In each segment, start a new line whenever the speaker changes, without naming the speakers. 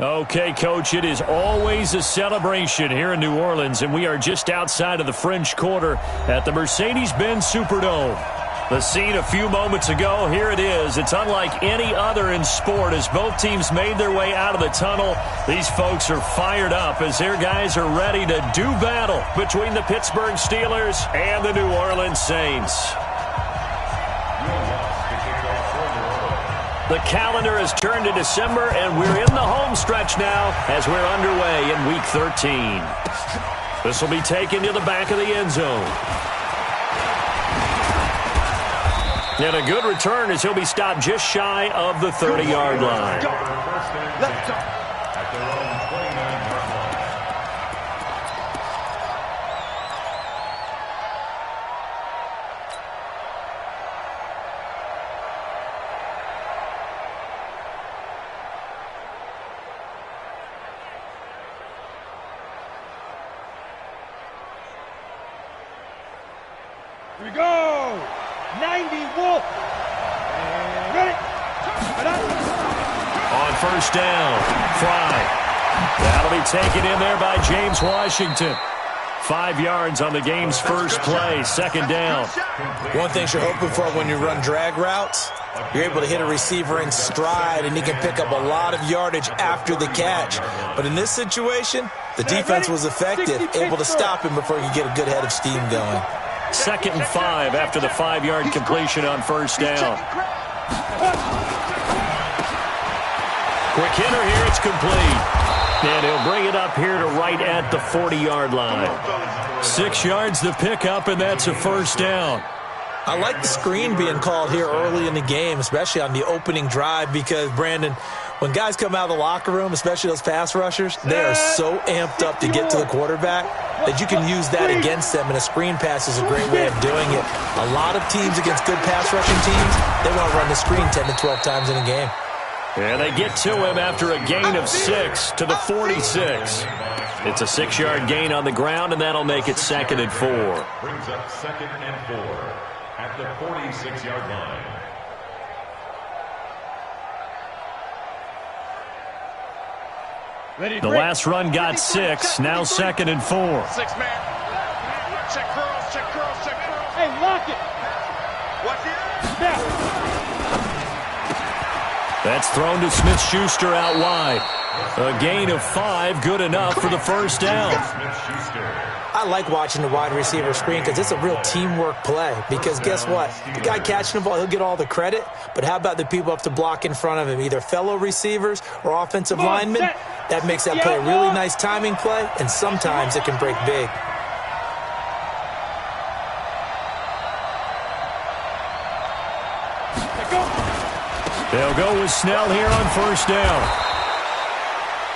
Okay, Coach, it is always a celebration here in New Orleans, and we are just outside of the French Quarter at the Mercedes-Benz Superdome. The scene a few moments ago, here it is. It's unlike any other in sport as both teams made their way out of the tunnel. These folks are fired up as their guys are ready to do battle between the Pittsburgh Steelers and the New Orleans Saints. The calendar has turned to December, and we're in the home stretch now as we're underway in Week 13. This will be taken to the back of the end zone. And a good return as he'll be stopped just shy of the 30-yard line.
Here we go! 90 Wolf! Ready!
On first down, Fry. That'll be taken in there by James Washington. 5 yards on the game's first play, second down.
One thing you're hoping for when you run drag routes, you're able to hit a receiver in stride, and he can pick up a lot of yardage after the catch. But in this situation, the defense was effective, able to stop him before he could get a good head of steam going.
2nd and 5 after the 5-yard completion on first down. Quick hitter here, it's complete. And he'll bring it up here to right at the 40-yard line. 6 yards to pick up, and that's a first down.
I like the screen being called here early in the game, especially on the opening drive, because, Brandon, when guys come out of the locker room, especially those pass rushers, they are so amped up to get to the quarterback that you can use that against them, and a screen pass is a great way of doing it. A lot of teams against good pass rushing teams, they want to run the screen 10 to 12 times in a game.
And they get to him after a gain of 6 to the 46. It's a 6-yard gain on the ground, and that'll make it 2nd and 4.
Brings up 2nd and 4 at the 46-yard line.
The last run got 6, now 2nd and 4.
6-man. Check curls, check curls, check curls. Hey, lock it. Watch it. Now.
That's thrown to Smith-Schuster out wide. A gain of 5, good enough for the first down.
I like watching the wide receiver screen because it's a real teamwork play. Because guess what? The guy catching the ball, he'll get all the credit. But how about the people up to block in front of him, either fellow receivers or offensive linemen? That makes that play a really nice timing play, and sometimes it can break big.
They'll go with Snell here on first down.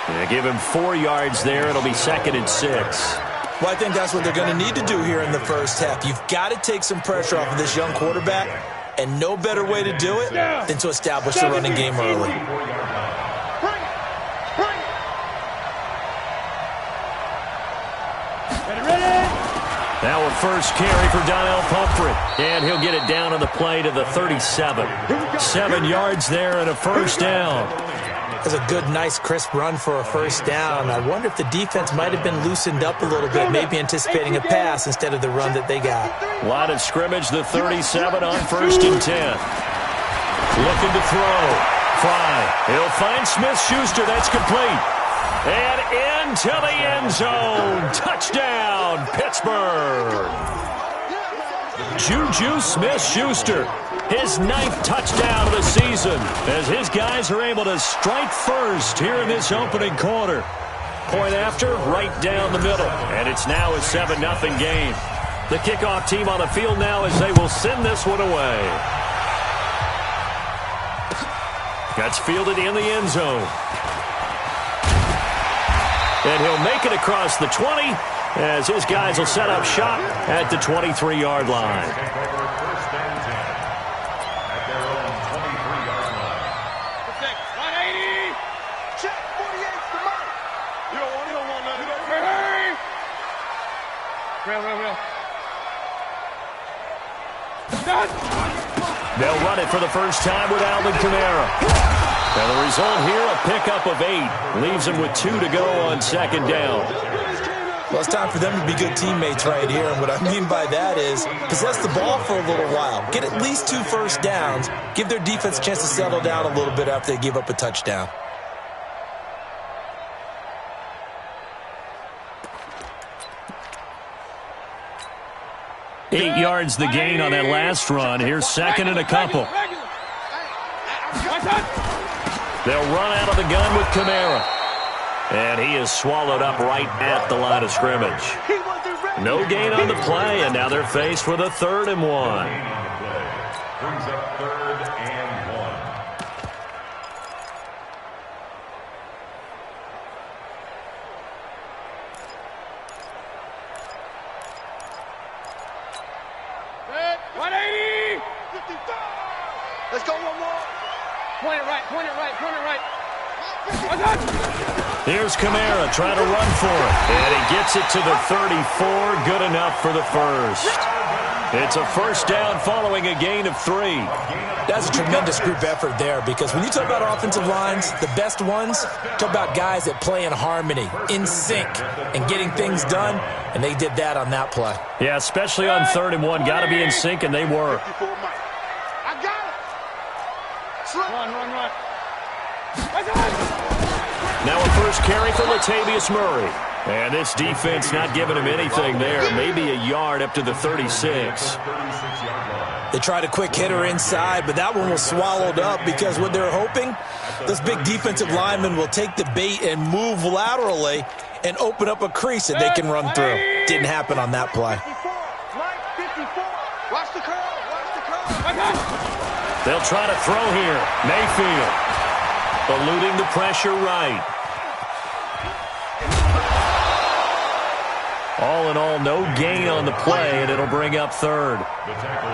They give him 4 yards there. It'll be 2nd and 6.
Well, I think that's what they're going to need to do here in the first half. You've got to take some pressure off of this young quarterback, and no better way to do it than to establish the running game early.
Now a first carry for Donnell Pumphrey, and he'll get it down on the play to the 37. 7 yards there and a first down.
That's a good, nice, crisp run for a first down. I wonder if the defense might have been loosened up a little bit, maybe anticipating a pass instead of the run that they got.
Line of scrimmage, the 37 on 1st and 10. Looking to throw. Fry. He'll find Smith-Schuster. That's complete. And into the end zone. Touchdown, Pittsburgh. Juju Smith-Schuster, his 9th touchdown of the season, as his guys are able to strike first here in this opening quarter. Point after, right down the middle. And it's now a 7-0 game. The kickoff team on the field now as they will send this one away. That's fielded in the end zone. And he'll make it across the 20 as his guys will set up shop at the 23-yard line. They'll run it for the first time with Alvin Kamara. And the result here, a pickup of 8. Leaves them with 2 to go on second down.
Well, it's time for them to be good teammates right here. And what I mean by that is possess the ball for a little while. Get at least 2 first downs. Give their defense a chance to settle down a little bit after they give up a touchdown.
Eight yards the gain on that last run. Here's second and a couple. They'll run out of the gun with Kamara. And he is swallowed up right at the line of scrimmage. No gain on the play, and now they're faced with a 3rd and 1.
Brings up 3rd and 1.
Let's go one more. Point it right, point it right, point it right.
Here's Kamara trying to run for it. And he gets it to the 34. Good enough for the first. It's a first down following a gain of 3.
That's a tremendous group effort there, because when you talk about offensive lines, the best ones, talk about guys that play in harmony, in sync, and getting things done, and they did that on that play.
Yeah, especially on 3rd and 1. Got to be in sync, and they were.
I got it. Run, run, run.
Now a first carry for Latavius Murray. And this defense not giving him anything there. Maybe a yard up to the 36.
They tried a quick hitter inside, but that one was swallowed up because what they're hoping, those big defensive linemen will take the bait and move laterally and open up a crease that they can run through. Didn't happen on that play.
Watch the curl, watch the curl.
They'll try to throw here. Mayfield eluding the pressure right. All in all, no gain on the play, and it'll bring up 3rd.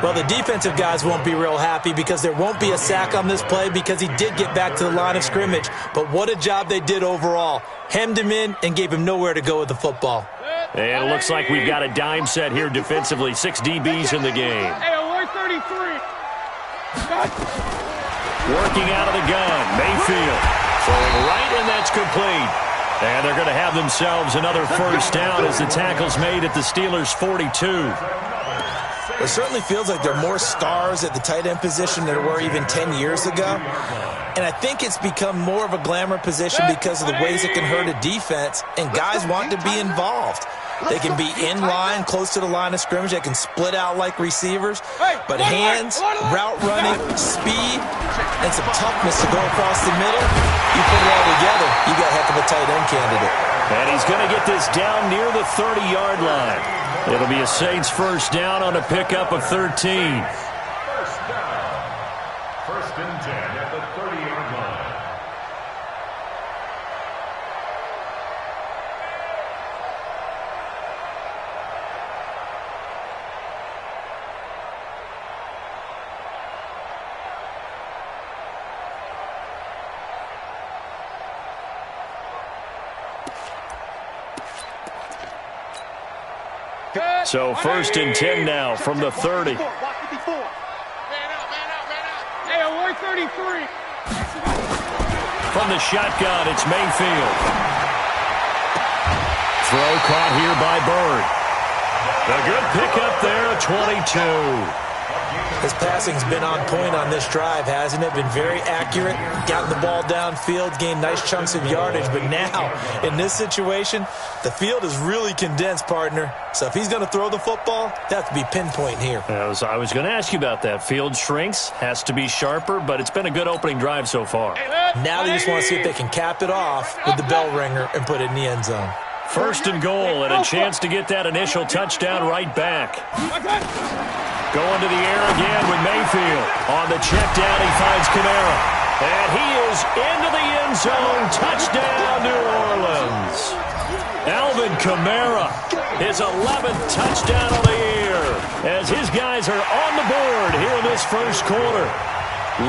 Well, the defensive guys won't be real happy because there won't be a sack on this play because he did get back to the line of scrimmage. But what a job they did overall. Hemmed him in and gave him nowhere to go with the football.
And it looks like we've got a dime set here defensively. 6 DBs in the game.
Hey, alert 33.
Working out of the gun, Mayfield throwing right, and that's complete. And they're going to have themselves another first down as the tackle's made at the Steelers' 42.
It certainly feels like there are more stars at the tight end position than there were even 10 years ago. And I think it's become more of a glamour position because of the ways it can hurt a defense, and guys want to be involved. They can be in line, close to the line of scrimmage. They can split out like receivers. But hands, route running, speed, and some toughness to go across the middle, you put it all together, you got a heck of a tight end candidate.
And he's going to get this down near the 30-yard line. It'll be a Saints first down on a pickup of 13.
First down. First and 10 at the 30-yard line.
So first and 10 now from the 30.
Man out, man out, man out. Hey, alert 33.
From the shotgun, it's Mayfield. Throw caught here by Bird. A good pickup there, 22.
His passing's been on point on this drive, hasn't it? Been very accurate, gotten the ball downfield, gained nice chunks of yardage. But now, in this situation, the field is really condensed, partner. So if he's going to throw the football, that has to be pinpoint here.
I was going to ask you about that. Field shrinks, has to be sharper, but it's been a good opening drive so far.
Now they just want to see if they can cap it off with the bell ringer and put it in the end zone.
First and goal, and a chance to get that initial touchdown right back. Going to the air again with Mayfield. On the check down, he finds Kamara. And he is into the end zone. Touchdown, New Orleans. Alvin Kamara, his 11th touchdown of the year, as his guys are on the board here in this first quarter.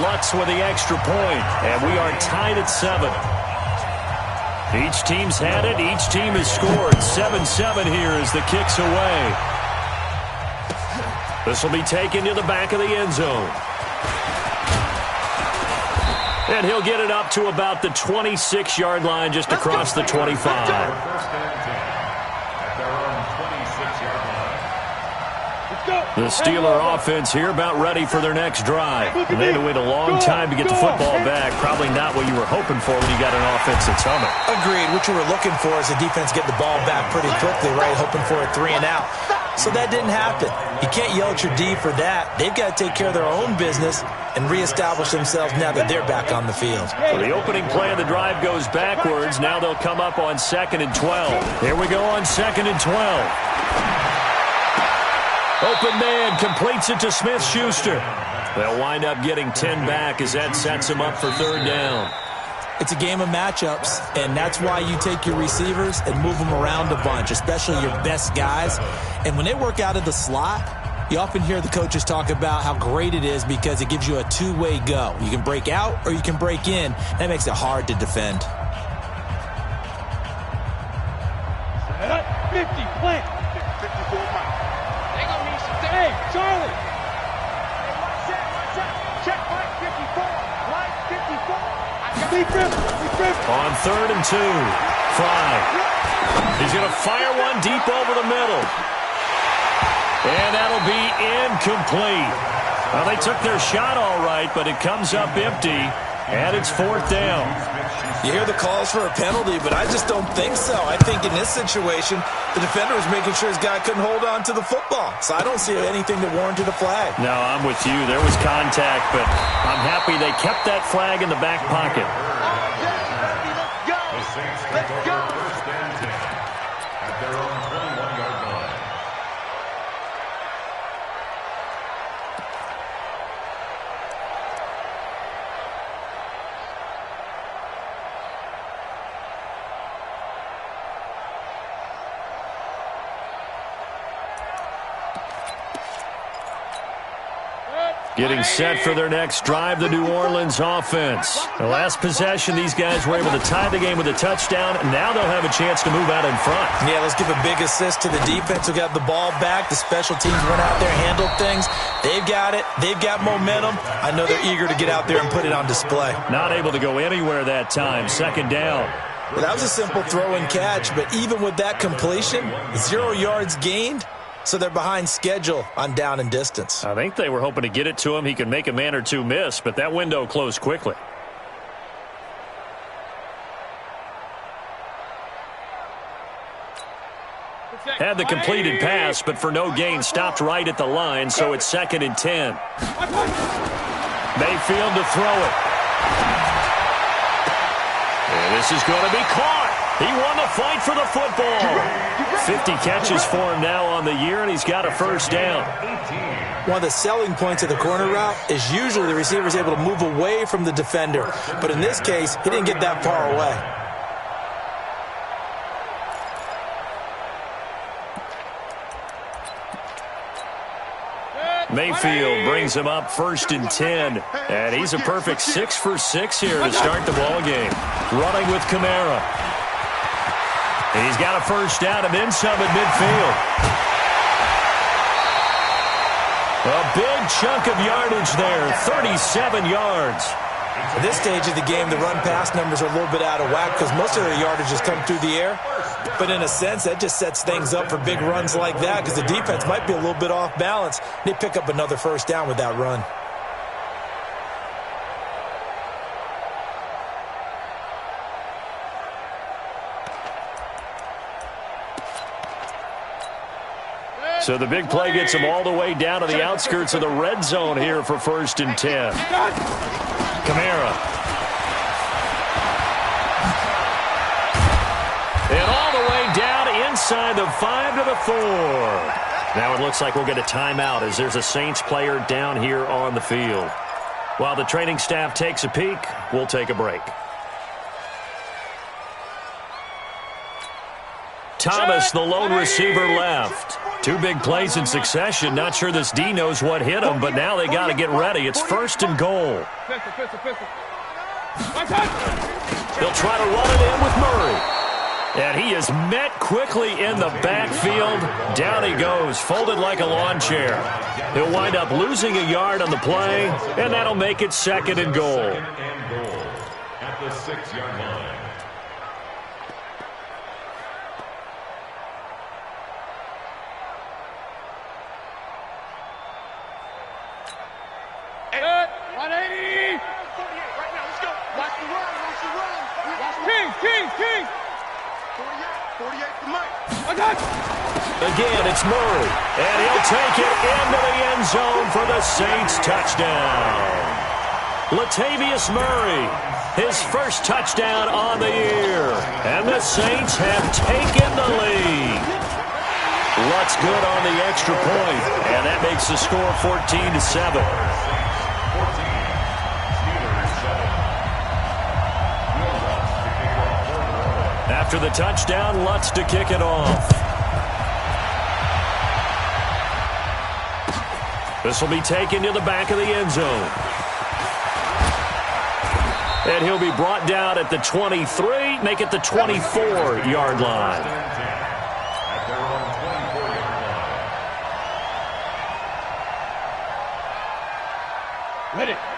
Lutz with the extra point, and we are tied at 7. Each team's had it. Each team has scored. 7-7 here as the kick's away. This will be taken to the back of the end zone. And he'll get it up to about the 26-yard line, just across the 25.
First and 10 at their own 26-yard line.
The Steeler offense here about ready for their next drive. And they had to wait a long time to get the football back. Probably not what you were hoping for when you got an offense that's humming.
Agreed. What you were looking for is the defense get the ball back pretty quickly, right? Hoping for a 3 and out. So that didn't happen. You can't yell at your D for that. They've got to take care of their own business and reestablish themselves now that they're back on the field.
So the opening play of the drive goes backwards. Now they'll come up on 2nd and 12. Here we go on 2nd and 12. Open man completes it to Smith-Schuster. They'll wind up getting 10 back as that sets them up for 3rd down.
It's a game of matchups, and that's why you take your receivers and move them around a bunch, especially your best guys. And when they work out of the slot, you often hear the coaches talk about how great it is because it gives you a two-way go. You can break out or you can break in. That makes it hard to defend.
50, plant. 54 miles. They gonna need some. Hey, Charlie. Hey, watch that. Check Mike 54. Mike 54.
On 3rd and 2. Fry. He's going to fire one deep over the middle. And that'll be incomplete. Well, they took their shot all right, but it comes up empty, and it's 4th down.
You hear the calls for a penalty, but I just don't think so. I think in this situation, the defender was making sure his guy couldn't hold on to the football. So I don't see anything that warranted a flag.
No, I'm with you. There was contact, but I'm happy they kept that flag in the back pocket.
Let's go. First and 10 at their own 21-yard line.
Getting set for their next drive, the New Orleans offense. The last possession, these guys were able to tie the game with a touchdown, and now they'll have a chance to move out in front.
Yeah, let's give a big assist to the defense who got the ball back. The special teams went out there, handled things. They've got it. They've got momentum. I know they're eager to get out there and put it on display.
Not able to go anywhere that time. 2nd down.
Well, that was a simple throw and catch, but even with that completion, 0 yards gained. So they're behind schedule on down and distance.
I think they were hoping to get it to him. He could make a man or two miss, but that window closed quickly. Had the completed pass, but for no gain, stopped right at the line, so it's 2nd and 10. Mayfield to throw it. And this is going to be caught. He won the fight for the football. 50 catches for him now on the year, and he's got a 1st down.
One of the selling points of the corner route is usually the receiver is able to move away from the defender. But in this case, he didn't get that far away.
Mayfield brings him up 1st and 10. And he's a perfect 6 for 6 here to start the ball game. Running with Kamara. And he's got a 1st down and then some at midfield. A big chunk of yardage there, 37 yards.
At this stage of the game, the run-pass numbers are a little bit out of whack because most of their yardage has come through the air. But in a sense, that just sets things up for big runs like that because the defense might be a little bit off balance. They pick up another 1st down with that run.
So the big play gets him all the way down to the outskirts of the red zone here for 1st and 10. Kamara. And all the way down inside the 5 to the 4. Now it looks like we'll get a timeout as there's a Saints player down here on the field. While the training staff takes a peek, we'll take a break. Thomas, the lone receiver, left. 2 big plays in succession. Not sure this D knows what hit him, but now they got to get ready. It's 1st and goal. They'll try to run it in with Murray. And he is met quickly in the backfield. Down he goes, folded like a lawn chair. He'll wind up losing a yard on the play, and that'll make it 2nd and goal.
the 6-yard line.
Good. 180. 48 right now. Let's go. Watch the run. Watch the run. King. 48 for Mike.
Again, it's Murray, and he'll take it into the end zone for the Saints touchdown. Latavius Murray, his first touchdown on the year, and the Saints have taken the lead. Lutz good on the extra point, and that makes the score 14-7. After the touchdown, Lutz to kick it off. This will be taken to the back of the end zone. And he'll be brought down at the 23, make it the 24-yard line.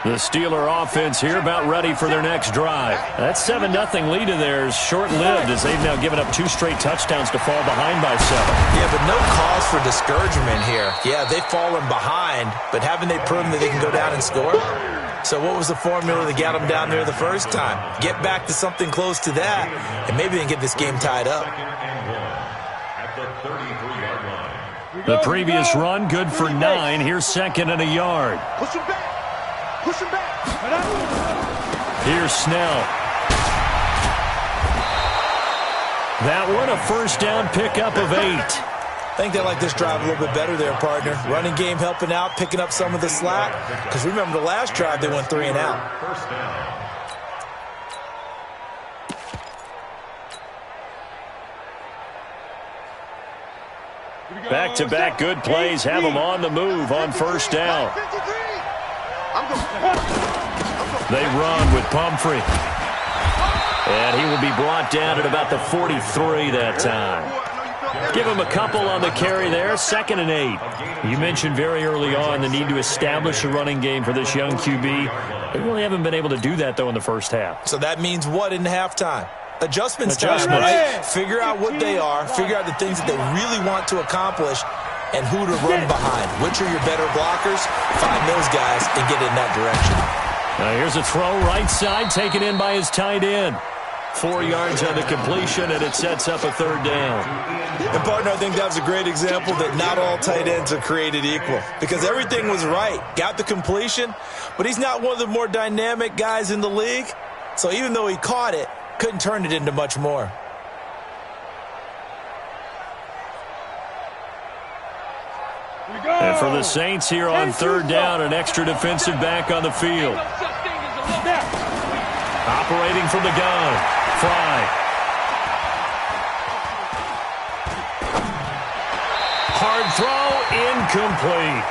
The Steeler offense here about ready for their next drive. That 7-0 lead of theirs short-lived as they've now given up 2 straight touchdowns to fall behind by 7.
Yeah, but no cause for discouragement here. Yeah, they've fallen behind, but haven't they proven that they can go down and score? So what was the formula that got them down there the first time? Get back to something close to that, and maybe they can get this game tied up.
The previous run, good for 9. Here's 2nd and a yard.
Push him back. Push him back.
Here's Snell. That one, a first down pickup of 8.
I think they like this drive a little bit better there, partner. Running game helping out, picking up some of the slack. Because remember the last drive, they went 3 and out.
First down.
Back-to-back good plays have them on the move on first down. They run with Pumphrey. And he will be brought down at about the 43 that time. Give him a couple on the carry there, 2nd and 8. You mentioned very early on the need to establish a running game for this young QB. They really haven't been able to do that, though, in the first half.
So that means what in halftime? Adjustments time, right? Figure out what they are, figure out the things that they really want to accomplish, and who to run behind. Which are your better blockers? Find those guys and get in that direction.
Now here's a throw right side, taken in by his tight end. 4 yards on the completion, and it sets up a 3rd down.
And, partner, I think that was a great example that not all tight ends are created equal. Because everything was right. Got the completion, but he's not one of the more dynamic guys in the league. So even though he caught it, couldn't turn it into much more.
And for the Saints here on 3rd down, an extra defensive back on the field. Operating from the gun, Fry. Hard throw, incomplete.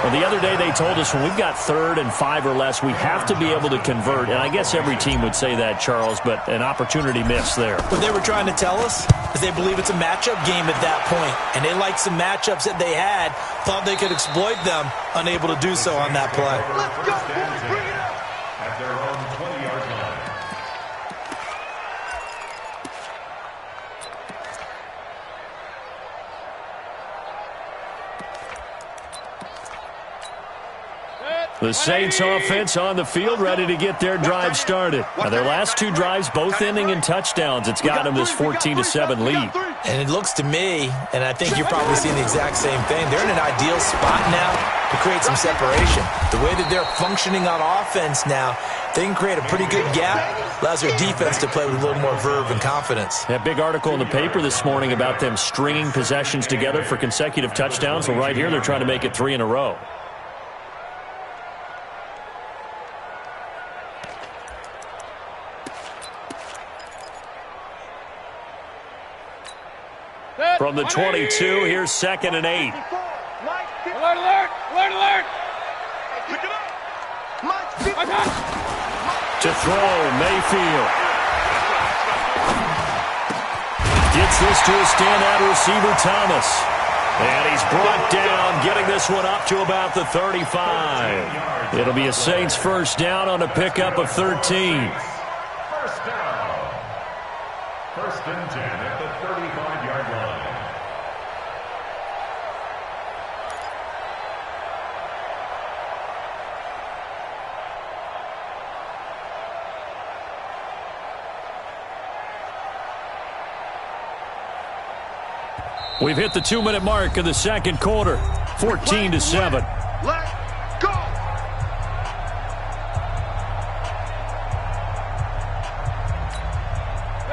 Well, the other day they told us when we've got 3rd and 5 or less, we have to be able to convert. And I guess every team would say that, Charles, but an opportunity missed there.
What they were trying to tell us is they believe it's a matchup game at that point. And they liked some matchups that they had, thought they could exploit them, unable to do so on that play.
Let's go, boys. Bring it up.
At their own 20-yard line.
The Saints offense on the field, ready to get their drive started. Now, their last 2 drives, both ending in touchdowns. It's got them this 14-7 lead.
And it looks to me, and I think you're probably seeing the exact same thing, they're in an ideal spot now to create some separation. The way that they're functioning on offense now, they can create a pretty good gap. Allows their defense to play with a little more verve and confidence.
That big article in the paper this morning about them stringing possessions together for consecutive touchdowns. Well, right here, they're trying to make it 3 in a row. From the 22, here's 2nd and 8.
Alert, alert, alert, alert. Pick it up.
To throw, Mayfield. Gets this to a standout receiver, Thomas. And he's brought down, getting this one up to about the 35. It'll be a Saints first down on a pickup of 13.
and 10 at the 35-yard line.
We've hit the 2-minute mark of the second quarter. 14-7.
Let's go.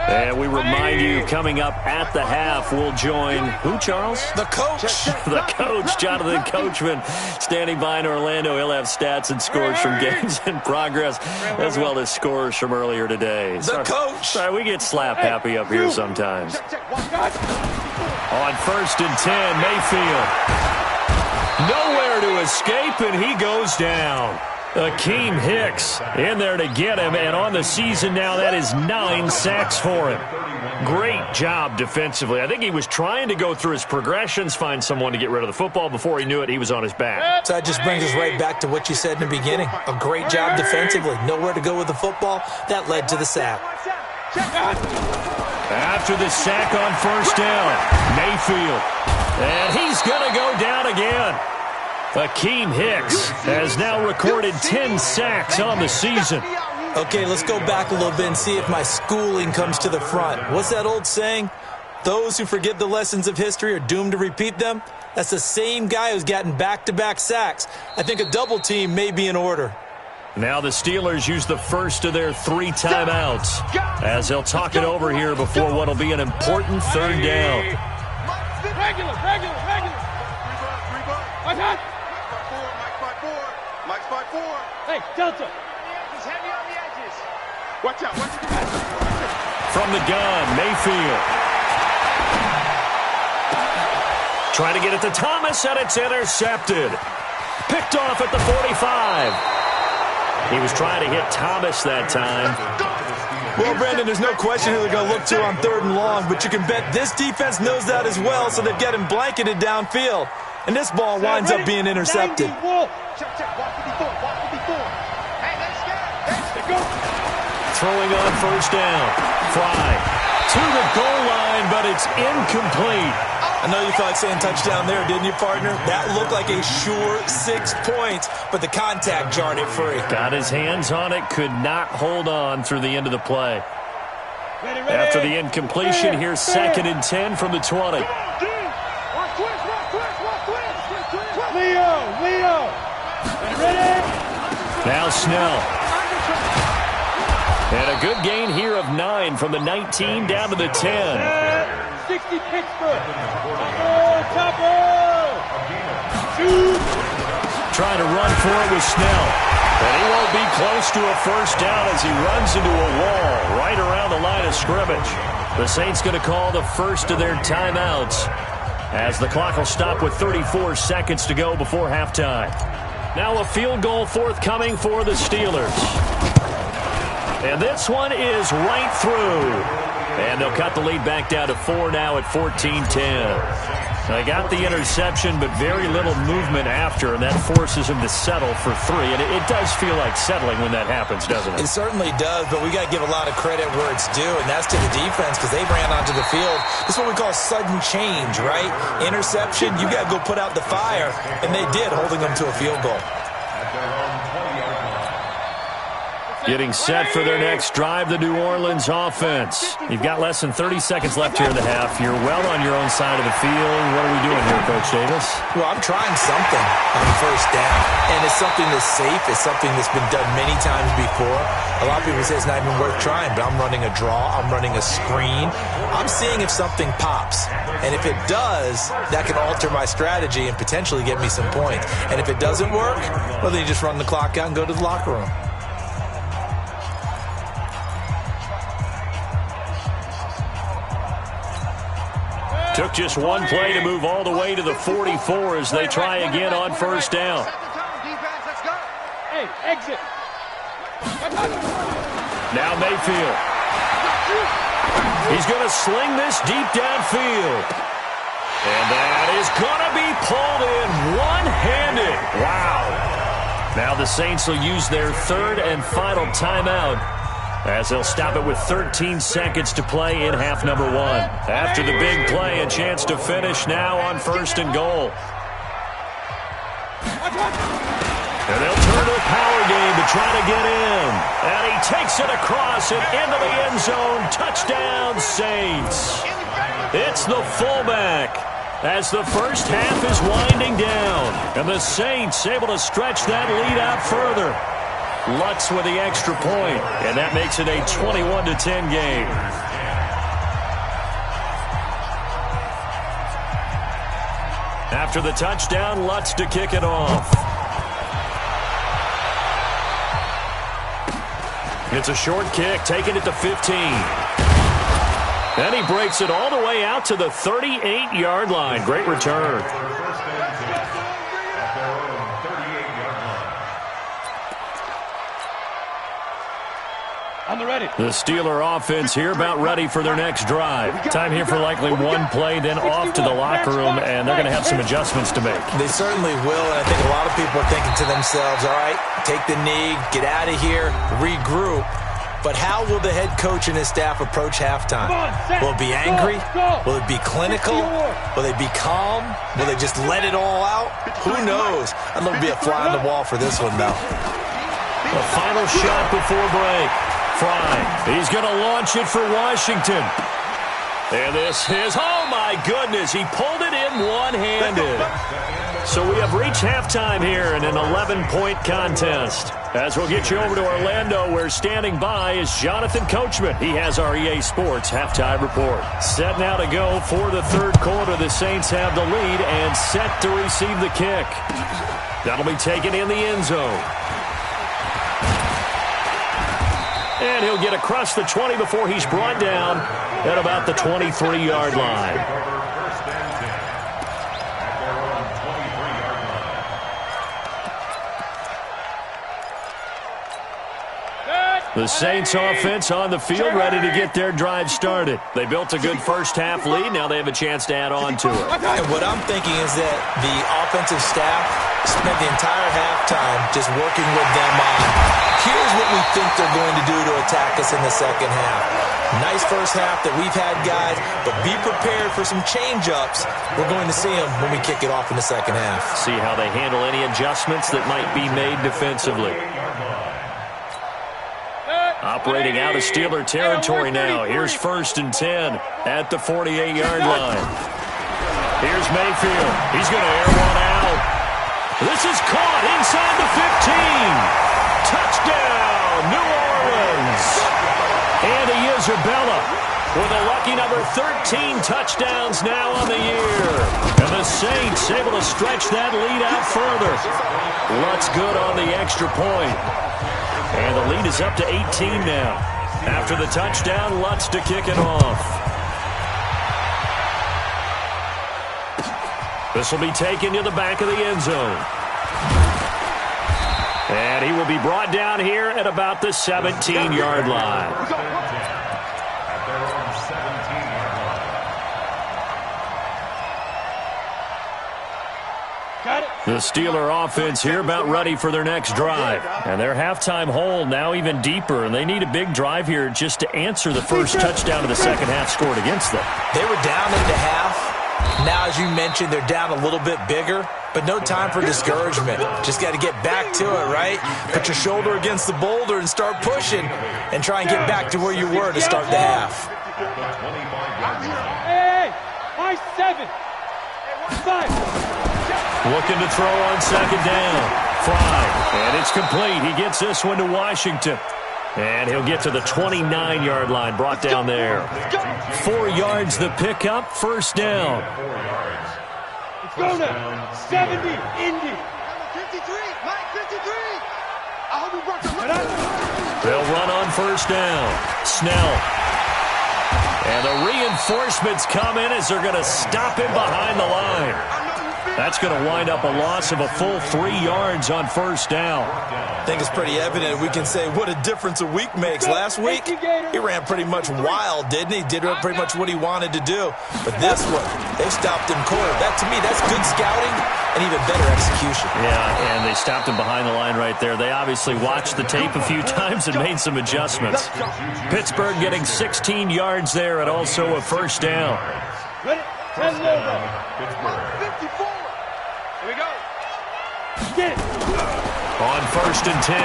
And we remind you, coming up at the half, we'll join who, Charles?
The coach.
The coach, Jonathan Coachman, standing by in Orlando. He'll have stats and scores from games in progress, as well as scores from earlier today.
The coach.
Sorry, we get slap happy up here sometimes. On 1st and 10, Mayfield. Nowhere to escape, and he goes down. Akeem Hicks in there to get him, and on the season now, that is 9 sacks for him. Great job defensively. I think he was trying to go through his progressions, find someone to get rid of the football. Before he knew it, he was on his back.
So that just brings us right back to what you said in the beginning. A great job defensively. Nowhere to go with the football. That led to the sack.
After the sack on 1st down, Mayfield. And he's going to go down again. Akeem Hicks has now recorded 10 sacks on the season.
Okay, let's go back a little bit and see if my schooling comes to the front. What's that old saying? Those who forget the lessons of history are doomed to repeat them. That's the same guy who's gotten back-to-back sacks. I think a double team may be in order.
Now the Steelers use the first of their 3 timeouts as they'll talk it over here before what will be an important 3rd down.
Regular. Mike's by 4. Hey, Delta. He's heavy on the edges. Watch out.
From the gun, Mayfield. Trying to get it to Thomas, and it's intercepted. Picked off at the 45. He was trying to hit Thomas that time.
Well, Brandon, there's no question who they're going to look to on 3rd and long, but you can bet this defense knows that as well, so they've got him blanketed downfield. And this ball winds up being intercepted.
Check. 154. Hey, let's go.
Throwing on 1st down. Fry to the goal line, but it's incomplete.
I know you thought saying touchdown there, didn't you, partner? That looked like a sure 6 points, but the contact jarred it free.
Got his hands on it, could not hold on through the end of the play. After the incompletion, here's 2nd and 10 from the 20.
Leo. Ready?
Now Snell. And a good gain here of 9 from the 19 down to the 10.
60 Pittsburgh. Chopper. Shoot.
Trying to run for it with Snell. And he won't be close to a 1st down as he runs into a wall right around the line of scrimmage. The Saints going to call the first of their timeouts as the clock will stop with 34 seconds to go before halftime. Now a field goal forthcoming for the Steelers. And this one is right through. And they'll cut the lead back down to 4 now at 14-10. They got the interception, but very little movement after, and that forces him to settle for 3. And it does feel like settling when that happens, doesn't it?
It certainly does, but we got to give a lot of credit where it's due, and that's to the defense because they ran onto the field. This is what we call sudden change, right? Interception, you got to go put out the fire, and they did, holding them to a field goal.
Getting set for their next drive, the New Orleans offense. You've got less than 30 seconds left here in the half. You're well on your own side of the field. What are we doing here, Coach Davis?
Well, I'm trying something on 1st down, and it's something that's safe. It's something that's been done many times before. A lot of people say it's not even worth trying, but I'm running a draw. I'm running a screen. I'm seeing if something pops, and if it does, that can alter my strategy and potentially get me some points. And if it doesn't work, well, then you just run the clock out and go to the locker room.
Took just one play to move all the way to the 44 as they try again on 1st down.
Hey, exit.
Now Mayfield. He's going to sling this deep downfield. And that is going to be pulled in one-handed. Wow. Now the Saints will use their 3rd and final timeout as they'll stop it with 13 seconds to play in half number one. After the big play, a chance to finish now on 1st and goal. And they'll turn to a power game to try to get in. And he takes it across and into the end zone. Touchdown, Saints. It's the fullback as the first half is winding down. And the Saints able to stretch that lead out further. Lutz with the extra point, and that makes it a 21-10 game. After the touchdown, Lutz to kick it off. It's a short kick, taking it to 15. And he breaks it all the way out to the 38-yard line. Great return. The Steeler offense here about ready for their next drive. Time here for likely one play, then off to the locker room, and they're going to have some adjustments to make.
They certainly will, and I think a lot of people are thinking to themselves, all right, take the knee, get out of here, regroup. But how will the head coach and his staff approach halftime? Will it be angry? Will it be clinical? Will they be calm? Will they just let it all out? Who knows? I'd love to be a fly on the wall for this one, though.
The final shot before break. Fry, he's going to launch it for Washington. And this is, oh my goodness, he pulled it in one-handed. So we have reached halftime here in an 11-point contest. As we'll get you over to Orlando, where standing by is Jonathan Coachman. He has our EA Sports halftime report. Set now to go for the third quarter. The Saints have the lead and set to receive the kick. That'll be taken in the end zone. And he'll get across the 20 before he's brought down at about the 23-yard line. The Saints offense on the field ready to get their drive started. They built a good first half lead. Now they have a chance to add on to it.
And what I'm thinking is that the offensive staff spent the entire halftime just working with them on, here's what we think they're going to do to attack us in the second half. Nice first half that we've had, guys, but be prepared for some change-ups. We're going to see them when we kick it off in the second half.
See how they handle any adjustments that might be made defensively. Operating out of Steeler territory now. Here's 1st and 10 at the 48-yard line. Here's Mayfield. He's going to air one out. This is caught inside the 15. Touchdown, New Orleans. Andy Isabella with a lucky number 13 touchdowns now on the year. And the Saints able to stretch that lead out further. Lutz good on the extra point. And the lead is up to 18 now. After the touchdown, Lutz to kick it off. This will be taken to the back of the end zone. And he will be brought down here at about the 17-yard line. The Steeler offense here about ready for their next drive. And their halftime hole now even deeper, and they need a big drive here just to answer the first touchdown of the second half scored against them.
They were down into half. Now, as you mentioned, they're down a little bit bigger, but no time for discouragement. Just got to get back to it, right? Put your shoulder against the boulder and start pushing and try and get back to where you were to start the half.
Hey, my 7. 5.
Looking to throw on second down. Fry, and it's complete. He gets this one to Washington. And he'll get to the 29-yard line, brought down there. 4 yards the pickup, first down.
Let's go now. 70, Indy. 53, Mike, 53. I hope we brought the
They'll run on first down. Snell. And the reinforcements come in as they're going to stop him behind the line. That's going to wind up a loss of a full 3 yards on first down.
I think it's pretty evident. We can say what a difference a week makes. Last week, he ran pretty much wild, didn't he? Did pretty much what he wanted to do. But this one, they stopped him cold. That, to me, that's good scouting and even better execution.
Yeah, and they stopped him behind the line right there. They obviously watched the tape a few times and made some adjustments. Pittsburgh getting 16 yards there and also a first down.
Ready? 10 logo. 54. Here we go. Get it.
On first and 10,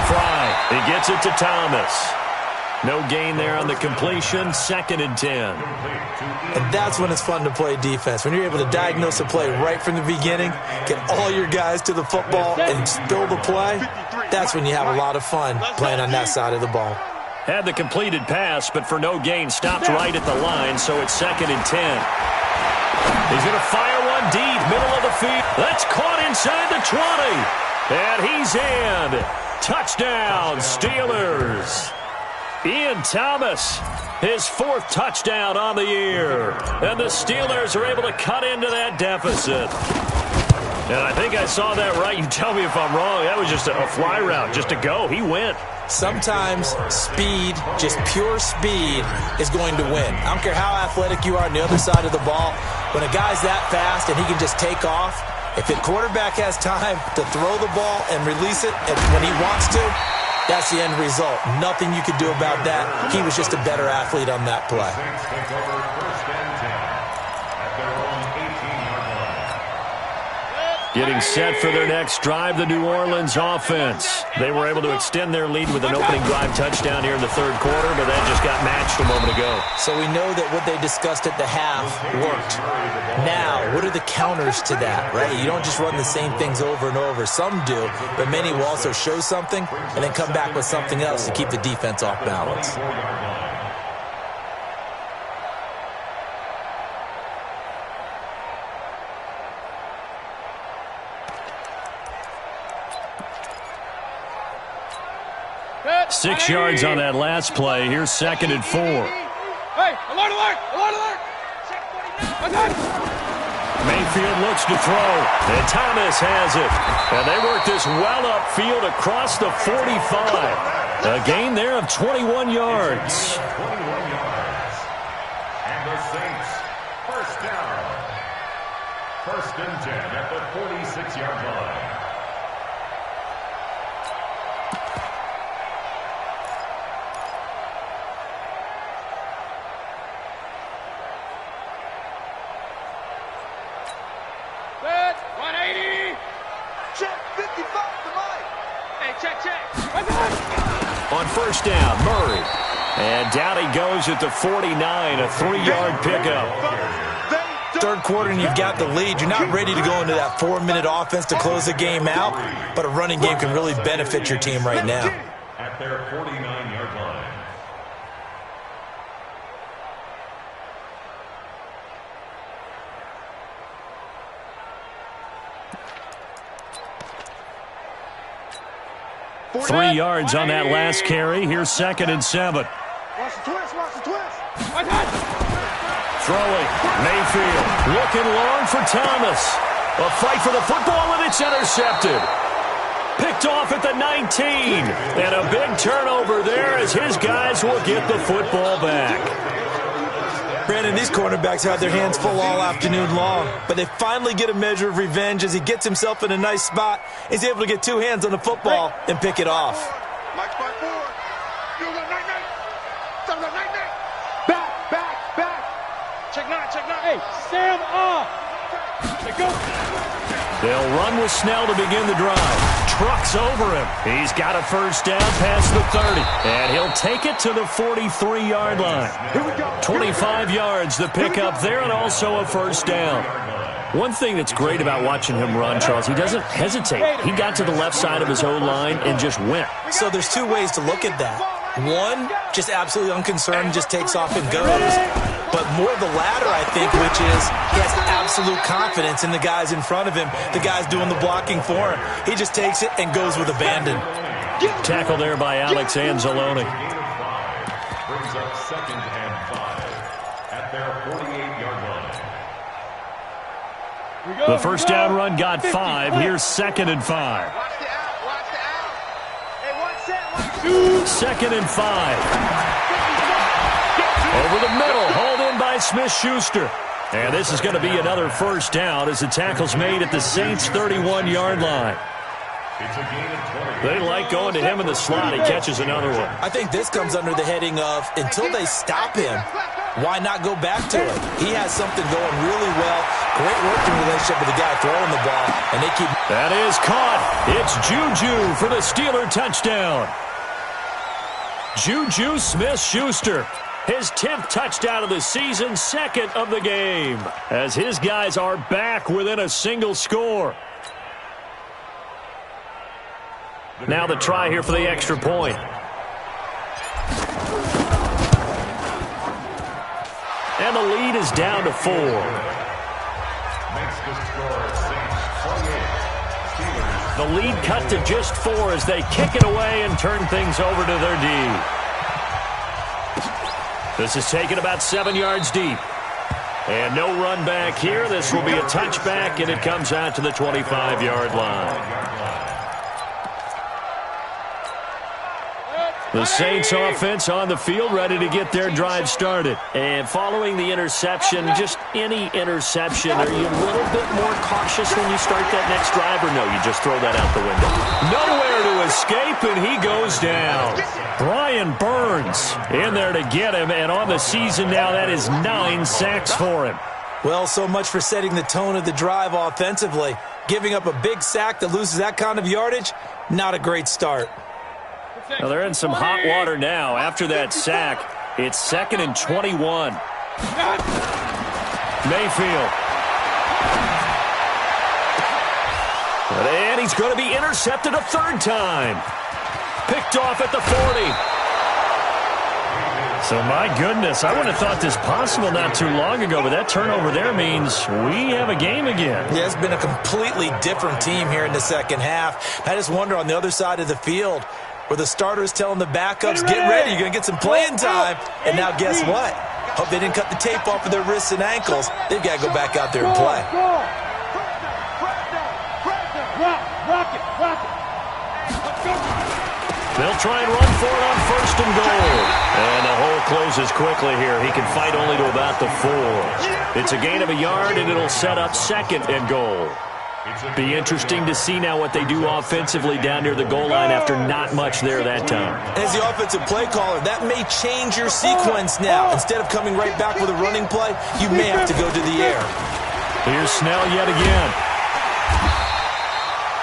Fry. He gets it to Thomas. No gain there on the completion. Second and 10.
And that's when it's fun to play defense. When you're able to diagnose a play right from the beginning, get all your guys to the football, and spill the play, that's when you have a lot of fun playing on that side of the ball.
Had the completed pass, but for no gain, stopped right at the line, so it's second and 10. He's going to fire one deep, middle of the field. That's caught inside the 20. And he's in. Touchdown, Steelers. Ian Thomas, his 4th touchdown on the year. And the Steelers are able to cut into that deficit. And I think I saw that right. You tell me if I'm wrong. That was just a fly route, just to go. He went.
Sometimes speed, just pure speed, is going to win. I don't care how athletic you are on the other side of the ball. When a guy's that fast and he can just take off, if the quarterback has time to throw the ball and release it and when he wants to, that's the end result. Nothing you could do about that. He was just a better athlete on that play.
Getting set for their next drive, the New Orleans offense. They were able to extend their lead with an opening drive touchdown here in the third quarter, but that just got matched a moment ago.
So we know that what they discussed at the half worked. Now, what are the counters to that, right? You don't just run the same things over and over. Some do, but many will also show something and then come back with something else to keep the defense off balance.
Six yards on that last play. Here's second and 4.
Hey, alert, alert, alert, alert.
Mayfield looks to throw, and Thomas has it. And they work this well upfield across the 45. A gain there of 21 yards.
And the Saints, first down. First and 10 at the 46-yard line.
Set, 180. Check, 55 to Mike. Hey, check, check.
On first down, Murray. And down he goes at the 49, a 3-yard pickup.
Third quarter and you've got the lead. You're not ready to go into that 4-minute offense to close the game out, but a running game can really benefit your team right now.
At their 49-yard line.
Three yards on that last carry. Here's second and 7.
Watch the twist, watch the twist.
Throwing, Mayfield looking long for Thomas. A fight for the football, and it's intercepted. Picked off at the 19. And a big turnover there as his guys will get the football back.
Brandon, these cornerbacks had their hands full all afternoon long, but they finally get a measure of revenge as he gets himself in a nice spot. He's able to get 2 hands on the football and pick it off.
Mike by 4. You got night. Back. Check 9. Hey, Sam off. Hey, go.
They'll run with Snell to begin the drive. Trucks over him. He's got a first down past the 30. And he'll take it to the 43-yard line. 25 yards, the pickup there, and also a first down. One thing that's great about watching him run, Charles, he doesn't hesitate. He got to the left side of his O-line and just went.
So there's 2 ways to look at that. One, just absolutely unconcerned, just takes off and goes. But more the latter, I think, which is he has absolute confidence in the guys in front of him, the guys doing the blocking for him. He just takes it and goes with abandon.
Tackle there by Alex Anzalone.
Brings up second and 5 at their 48-yard line.
The first down run got 5. Here's 2nd and 5.
Watch the out. Watch the out. Hey, watch that.
2nd and 5. Over the middle, hauled in by Smith-Schuster. And this is going to be another first down as the tackle's made at the Saints' 31-yard line. They like going to him in the slot. He catches another one.
I think this comes under the heading of until they stop him, why not go back to it? He has something going really well. Great working relationship with the guy throwing the ball, and they keep...
That is caught. It's Juju for the Steeler touchdown. Juju Smith-Schuster. His 10th touchdown of the season, 2nd of the game, as his guys are back within a single score. Now the try here for the extra point. And the lead is down to 4. The lead cut to just 4 as they kick it away and turn things over to their D. This is taken about 7 yards deep. And no run back here. This will be a touchback, and it comes out to the 25-yard line. The Saints offense on the field, ready to get their drive started. And following the interception, just any interception, are you a little bit more cautious when you start that next drive, or no, you just throw that out the window? Nowhere to escape, and he goes down. Brian Burns in there to get him, and on the season now, that is 9 sacks for him.
Well, so much for setting the tone of the drive offensively. Giving up a big sack that loses that kind of yardage, not a great start.
Well, they're in some hot water now. After that sack, it's 2nd and 21. Mayfield. And he's going to be intercepted a 3rd time. Picked off at the 40. So, my goodness, I wouldn't have thought this possible not too long ago, but that turnover there means we have a game again.
Yeah, it's been a completely different team here in the second half. I just wonder on the other side of the field, where the starters telling the backups, get ready, you're going to get some playing time. And now guess what? Hope they didn't cut the tape off of their wrists and ankles. They've got to go back out there and play.
They'll try and run for it on 1st and goal. And the hole closes quickly here. He can fight only to about the 4. It's a gain of a yard, and it'll set up 2nd and goal. Be interesting to see now what they do offensively down near the goal line after not much there that time.
As the offensive play caller, that may change your sequence now. Instead of coming right back with a running play, you may have to go to the air.
Here's Snell yet again.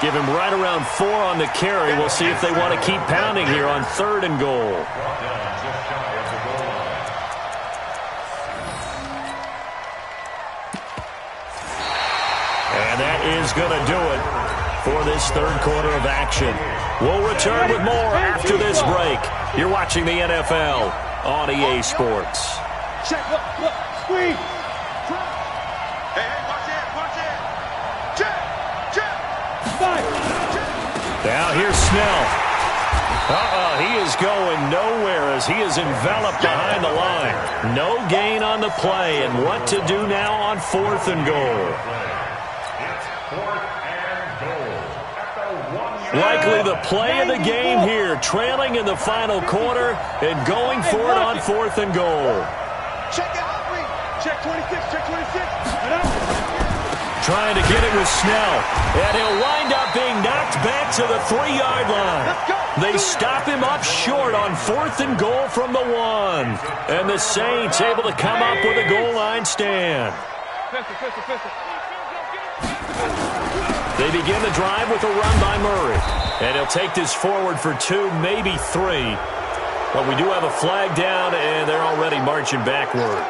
Give him right around 4 on the carry. We'll see if they want to keep pounding here on 3rd and goal. And that is going to do it for this 3rd quarter of action. We'll return with more after this break. You're watching the NFL on EA Sports.
Check, look, squeeze. Hey, watch it. Check.
Now here's Snell. He is going nowhere as he is enveloped behind the line. No gain on the play, and what to do now on 4th and goal. Likely the play of the game here, trailing in the final quarter and going for it on 4th and goal.
Check out, check 26, check 26.
Trying to get it with Snell, and he'll wind up being knocked back to the 3-yard line. They stop him up short on 4th and goal from the 1. And the Saints able to come up with a goal line stand. They begin the drive with a run by Murray. And he'll take this forward for 2, maybe 3. But we do have a flag down, and they're already marching backward.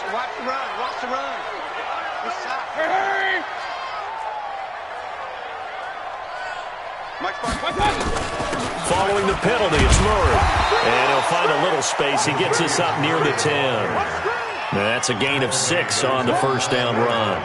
Watch the run. Good shot. Hey!
Following the penalty, it's Murray. And he'll find a little space. He gets us up near the 10. That's a gain of 6 on the first down run.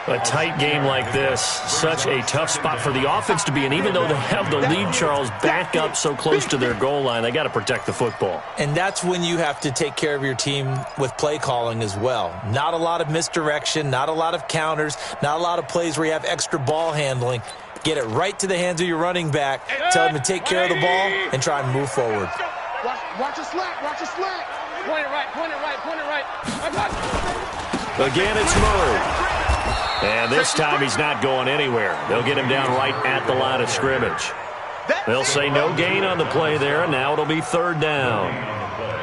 A tight game like this, such a tough spot for the offense to be in. Even though they have the lead, Charles, back up so close to their goal line, they got to protect the football.
And that's when you have to take care of your team with play calling as well. Not a lot of misdirection, not a lot of counters, not a lot of plays where you have extra ball handling. Get it right to the hands of your running back, tell him to take care of the ball, and try and move forward.
Watch your slack, watch your slack. Point it right, point it right, point it right.
Again, it's Murray. And this time he's not going anywhere. They'll get him down right at the line of scrimmage. They'll say no gain on the play there, and now it'll be third down.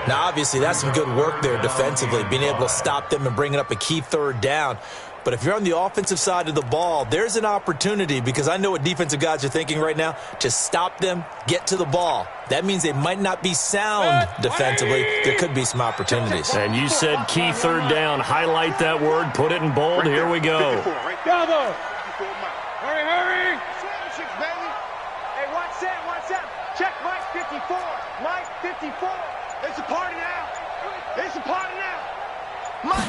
Now, obviously, that's some good work there defensively, being able to stop them and bringing up a key third down. But if you're on the offensive side of the ball, there's an opportunity, because I know what defensive guys are thinking right now, to stop them, get to the ball. That means they might not be sound defensively. There could be some opportunities.
And you said key third down. Highlight that word, put it in bold. Here we go.
Hurry, hurry. Hey, watch that. Check Mike 54. Mike 54. It's a party now. It's a party now. Mike.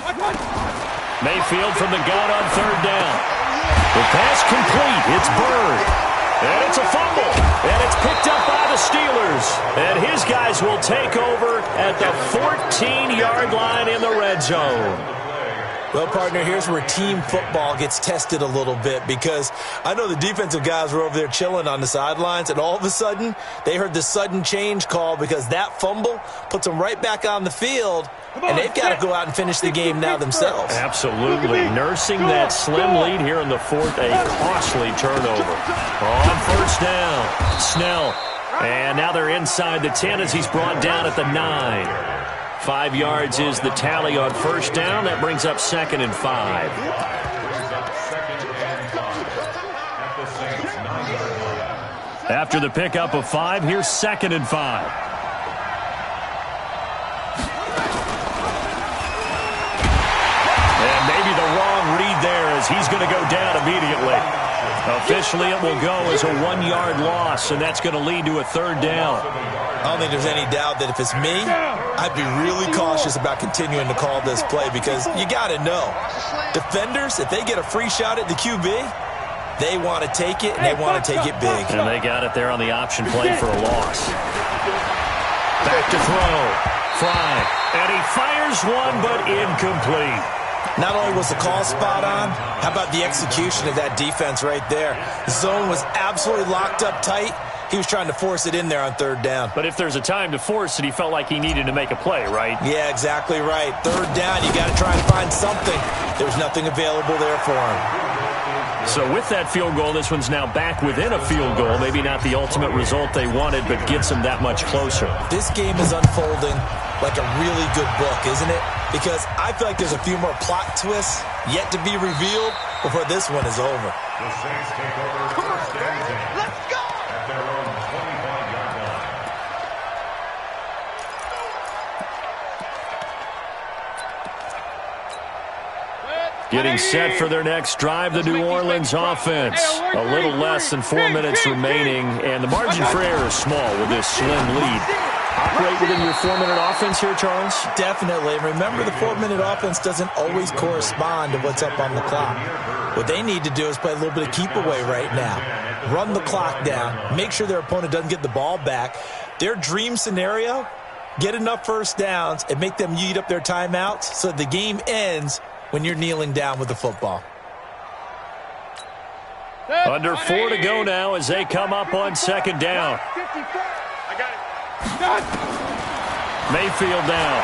Mayfield from the gun on third down. The pass complete. It's Bird. And it's a fumble. And it's picked up by the Steelers. And his guys will take over at the 14-yard line in the red zone.
Well, partner, here's where team football gets tested a little bit, because I know the defensive guys were over there chilling on the sidelines, and all of a sudden they heard the sudden change call, because that fumble puts them right back on the field, and they've got to go out and finish the game now themselves.
Absolutely. Nursing that slim lead here in the fourth, a costly turnover. On first down, Snell. And now they're inside the 10 as he's brought down at the 9. 5 yards is the tally on first down. That brings up 2nd and 5. After the pickup of 5, here's 2nd and 5. And maybe the wrong read there, as he's going to go down immediately. Officially, it will go as a 1-yard loss, and that's going to lead to a third down.
I don't think there's any doubt that if it's me, I'd be really cautious about continuing to call this play, because you got to know, defenders, if they get a free shot at the QB, they want to take it, and they want to take it big.
And they got it there on the option play for a loss. Back to throw. Fry. And he fires one, but incomplete.
Not only was the call spot on, how about the execution of that defense right there? The zone was absolutely locked up tight. He was trying to force it in there on third down.
But if there's a time to force it, he felt like he needed to make a play, right?
Yeah, exactly right. Third down, you got to try and find something. There's nothing available there for him.
So with that field goal, this one's now back within a field goal. Maybe not the ultimate result they wanted, but gets them that much closer.
This game is unfolding like a really good book, isn't it? Because I feel like there's a few more plot twists yet to be revealed before this one is over.
The Saints take over first and 10. Let's go! At their own 25-yard line.
Getting set for their next drive, the New Orleans offense. A little less than 4 minutes remaining, and the margin for error is small with this slim lead. Operate within your 4-minute offense here, Charles?
Definitely. Remember, the 4-minute offense doesn't always correspond to what's up on the clock. What they need to do is play a little bit of keep away right now. Run the clock down. Make sure their opponent doesn't get the ball back. Their dream scenario, get enough first downs and make them eat up their timeouts so the game ends when you're kneeling down with the football.
Under 4 to go now as they come up on second down. Mayfield down.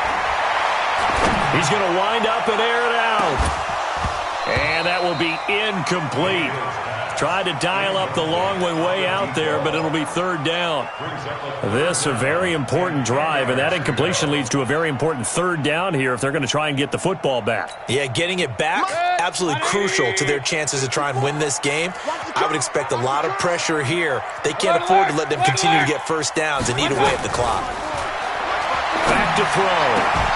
He's going to wind up and air it out. And that will be incomplete. Tried to dial up the long way out there, but it'll be third down. This a very important drive, and that incompletion leads to a very important third down here if they're going to try and get the football back.
Yeah, getting it back, absolutely crucial to their chances to try and win this game. I would expect a lot of pressure here. They can't afford to let them continue to get first downs and eat away at the clock.
Back to throw.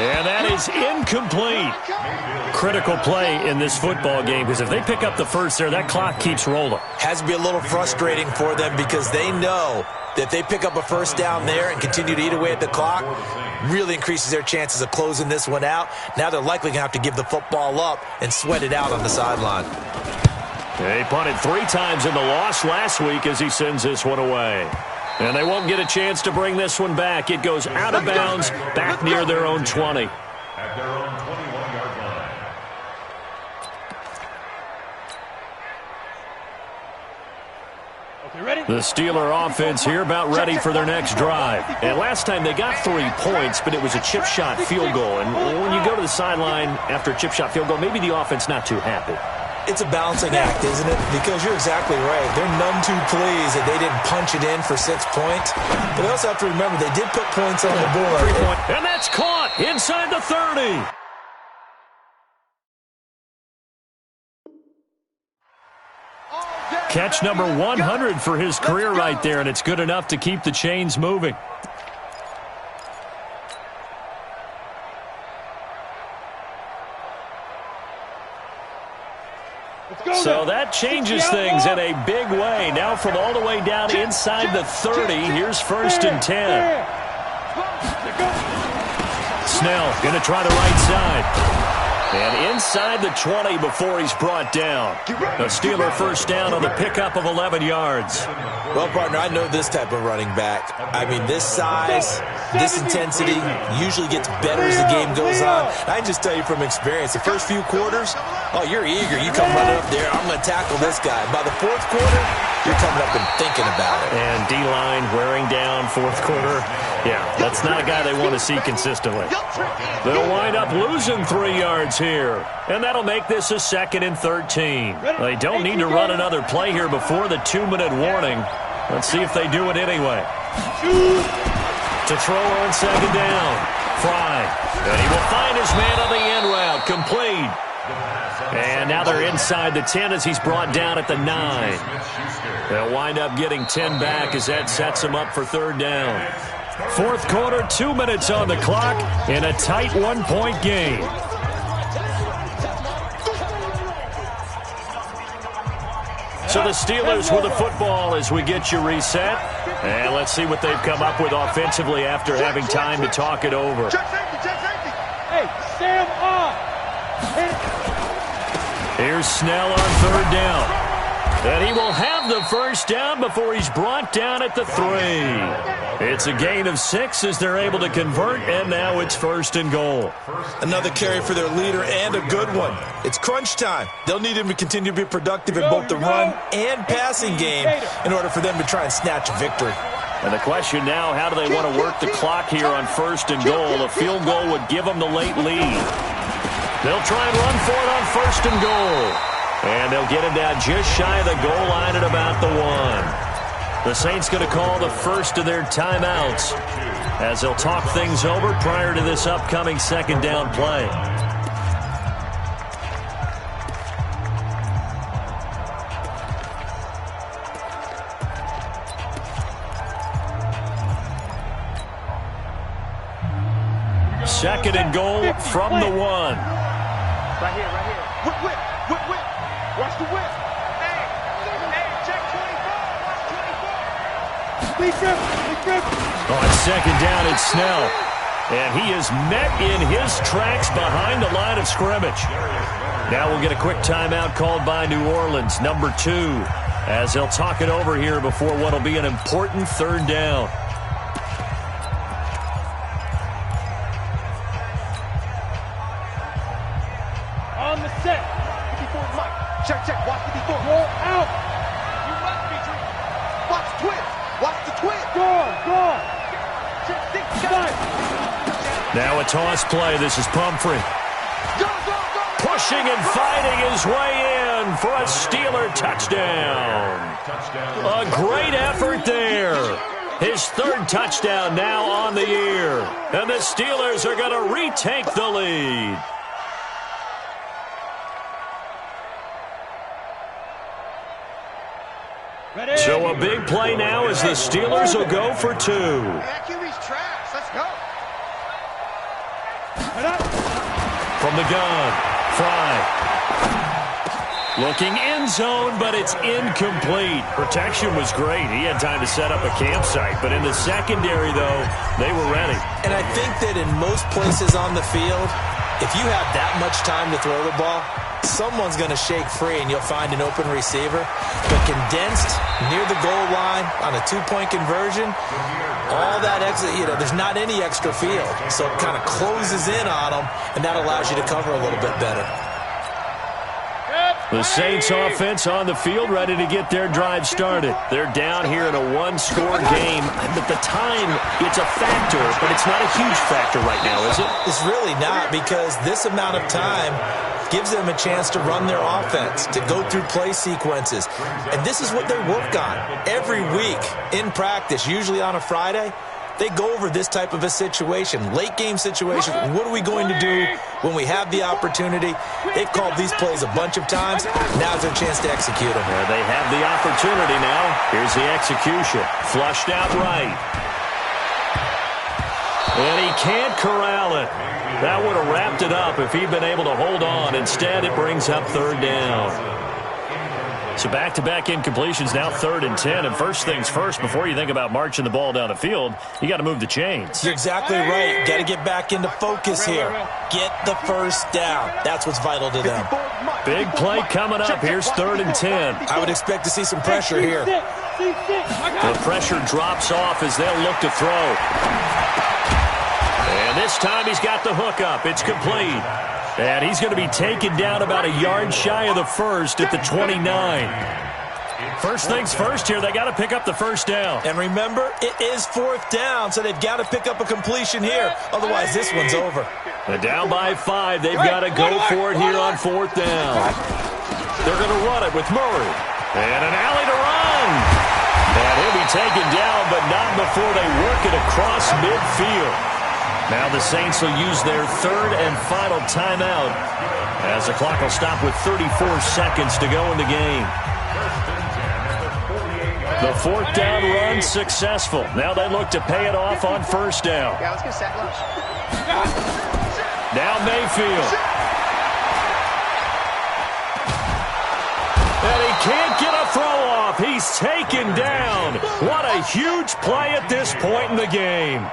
And that is incomplete. Critical play in this football game, because if they pick up the first there, that clock keeps rolling.
Has to be a little frustrating for them because they know that if they pick up a first down there and continue to eat away at the clock, really increases their chances of closing this one out. Now they're likely going to have to give the football up and sweat it out on the sideline.
They punted 3 times in the loss last week as he sends this one away. And they won't get a chance to bring this one back. It goes out of bounds, back near their own 20.
At their own 21-yard line.
The Steeler offense here about ready for their next drive. And last time they got 3 points, but it was a chip shot field goal. And when you go to the sideline after a chip shot field goal, maybe the offense not too happy.
It's a balancing act, isn't it? Because you're exactly right. They're none too pleased that they didn't punch it in for 6 points. But they also have to remember they did put points on the board.
3 point. And that's caught inside the 30. Catch number 100 for his career right there, and it's good enough to keep the chains moving. So that changes things in a big way. Now from all the way down inside the 30, here's 1st and 10. Snell going to try the right side. And inside the 20 before he's brought down. A Steeler first down on the pickup of 11 yards.
Well, partner, I know this type of running back. I mean, this size, this intensity usually gets better as the game goes on. I can just tell you from experience, the first few quarters, oh, you're eager. You come running up there, I'm going to tackle this guy. By the 4th quarter, you're coming up and thinking about it.
And D-line wearing down 4th quarter. Yeah, that's not a guy they want to see consistently. They'll wind up losing 3 yards here. And that'll make this a 2nd and 13. They don't need to run another play here before the 2-minute warning. Let's see if they do it anyway. To throw on 2nd down. Fry. And he will find his man on the end route. Complete. And now they're inside the 10 as he's brought down at the 9. They'll wind up getting 10 back as that sets him up for 3rd down. 4th quarter, 2 minutes on the clock in a tight 1-point game. So the Steelers with the football as we get you reset. And let's see what they've come up with offensively after having time to talk it over.
Hey, Sam off.
Here's Snell on 3rd down. And he will have the first down before he's brought down at the 3. It's a gain of 6 as they're able to convert, and now it's 1st and goal.
Another carry for their leader and a good one. It's crunch time. They'll need him to continue to be productive in both the run and passing game in order for them to try and snatch a victory.
And the question now, how do they want to work the clock here on 1st and goal? A field goal would give them the late lead. They'll try and run for it on 1st and goal. And they'll get it down just shy of the goal line at about the 1. The Saints going to call the first of their timeouts as they'll talk things over prior to this upcoming 2nd down play. Second and goal from the 1.
Right here, right here. Whip, whip, whip, whip. Watch the whip. Hey, check 24. Watch 24. Big grip, big grip.
On 2nd down, it's Snell. And he is met in his tracks behind the line of scrimmage. Now we'll get a quick timeout called by New Orleans, number 2, as they'll talk it over here before what will be an important 3rd down.
On the set. 54 Mike. Check, check. Watch 54. Roll out. You must be dreaming. Watch twist. Watch the twist. Gone. Check, six,
now a toss play. This is Pumphrey.
Go.
Pushing and fighting his way in for a Steeler touchdown. A great effort there. His 3rd touchdown now on the year. And the Steelers are going to retake the lead.
Ready.
So a big play now as the Steelers will go for 2.
That QB's trash. Let's go.
From the gun, Fry. Looking end zone, but it's incomplete. Protection was great. He had time to set up a campsite. But in the secondary, though, they were ready.
And I think that in most places on the field, if you have that much time to throw the ball, someone's going to shake free and you'll find an open receiver. But condensed near the goal line on a two-point conversion, all that extra, there's not any extra field. So it kind of closes in on them, and that allows you to cover a little bit better.
The Saints offense on the field, ready to get their drive started. They're down here in a one-score game. At the time, it's a factor, but it's not a huge factor right now, is it?
It's really not, because this amount of time gives them a chance to run their offense, to go through play sequences. And this is what they work on every week in practice, usually on a Friday. They go over this type of a situation, late game situation. What are we going to do when we have the opportunity? They've called these plays a bunch of times. Now's their chance to execute them.
They have the opportunity now. Here's the execution. Flushed out right. And he can't corral it. That would have wrapped it up if he'd been able to hold on. Instead, it brings up third down. So back-to-back incompletions, now 3rd and 10. And first things first, before you think about marching the ball down the field, you got to move the chains.
You're exactly right. Got to get back into focus here. Get the first down. That's what's vital to them.
Big play coming up. Here's 3rd and 10.
I would expect to see some pressure here.
The pressure drops off as they'll look to throw. And this time he's got the hook up. It's complete. And he's going to be taken down about a yard shy of the first at the 29. First things first here, they got to pick up the first down.
And remember, it is 4th down, so they've got to pick up a completion here. Otherwise, this one's over.
And down by 5, they've got to go for it here on 4th down. They're going to run it with Murray. And an alley to run. And he'll be taken down, but not before they work it across midfield. Now the Saints will use their 3rd and final timeout as the clock will stop with 34 seconds to go in the game. The 4th down run successful. Now they look to pay it off on 1st down.
Yeah, let's get set lunch.
Now Mayfield. And he can't get a throw off. He's taken down. What a huge play at this point in the game.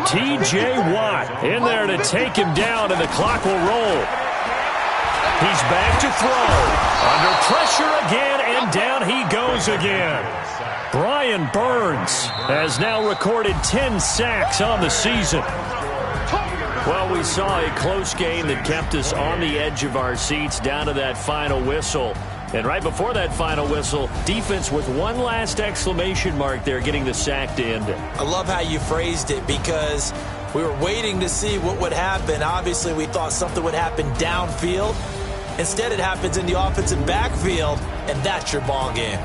T.J. Watt in there to take him down, and the clock will roll. He's back to throw. Under pressure again, and down he goes again. Brian Burns has now recorded 10 sacks on the season. Well, we saw a close game that kept us on the edge of our seats down to that final whistle. And right before that final whistle, defense with one last exclamation mark there, getting the sack to end it.
I love how you phrased it, because we were waiting to see what would happen. Obviously, we thought something would happen downfield. Instead, it happens in the offensive backfield, and that's your ball game.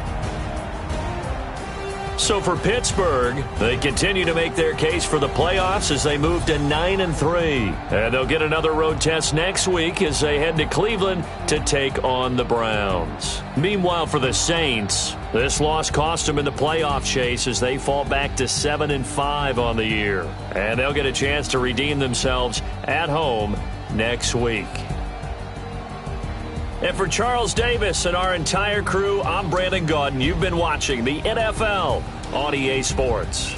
So for Pittsburgh, they continue to make their case for the playoffs as they move to 9-3. And they'll get another road test next week as they head to Cleveland to take on the Browns. Meanwhile, for the Saints, this loss cost them in the playoff chase as they fall back to 7-5 on the year. And they'll get a chance to redeem themselves at home next week. And for Charles Davis and our entire crew, I'm Brandon Gaudin. You've been watching the NFL on EA Sports.